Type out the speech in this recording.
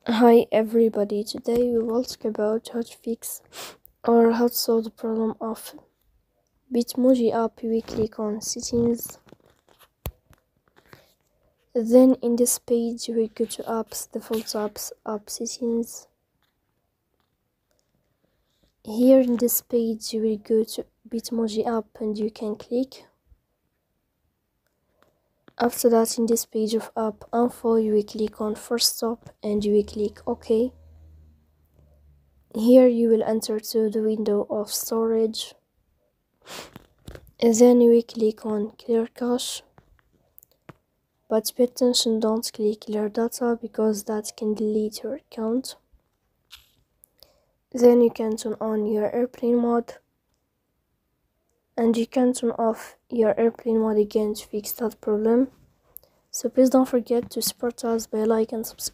Hi everybody, today we will talk about how to fix or how to solve the problem of Bitmoji app. We click on settings, then in this page we go to apps, default apps, app settings. Here in this page you will go to Bitmoji app and you can click. After that, in this page of app info you will click on first stop and you will click OK. Here you will enter to the window of storage, and then you will click on clear cache, but pay attention, don't click clear data because that can delete your account. Then you can turn on your airplane mode, and you can turn off your airplane mode again to fix that problem. So please don't forget to support us by like and subscribe.